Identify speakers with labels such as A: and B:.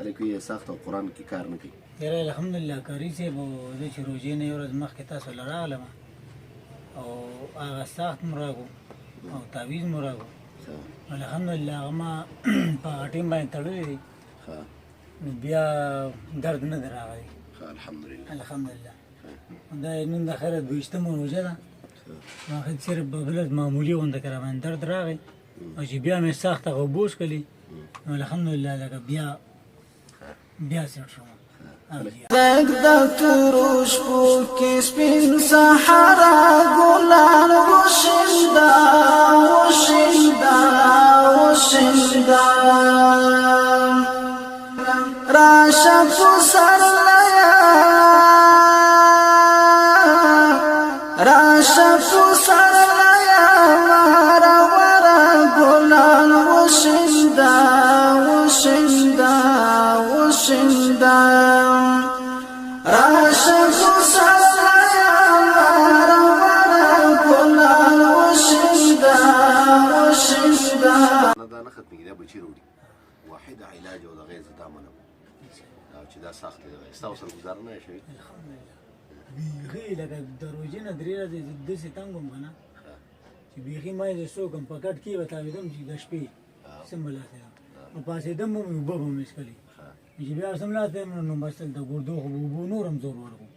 A: خلک وي سخت او قرآن کې کار نه کوي.
B: یاره الحمدلله کاري صاحب زه چې روژې نه یو ورځ مخکې تاسو له راغلم او هغه سخت مو راغو او تعویض مو راغو الحمدلله هغه ما په هغه ټیم باندې تړلی دی نو بیا درد نه دی راغلی. الحمدلله دا نن د خیره 22مه روژه ده ما خد صرف بلد معمولي غونډه کې راباندې درد راغی او چې بیا مې سخته هغه اوبه وڅښلې نو الحمدلله لکه بیا سیټ شوم.
C: دک د تورو شپو کې سپین صحرا ګلان وشیندا وشیندا وشیندا راشه پسرلیا راشه پسرلیا ورا ورا ګلان وشیندا وشیندا وشیندا راشه پسرلیا ورا ورا ګلان وشیندا وشیندا.
A: دا نه ختمېږي دا بچي راوړي واحد علاج او دغه زه دا منم چې دا سخت دی ستا ورسره ګزاره نه شوې.
B: بیخي لکه د روژې نه 3 ورځې داسې تنګ وم که نه چې بیخي ما یې څوک هم په کټ کې به تاوېدم چې د شپې سمبلاسې نو پاڅېدم به مې اوبه به مې څښلې چې بیا سملاته یم نو بس د ګردو خو به اوبو نور هم زور ورکړو.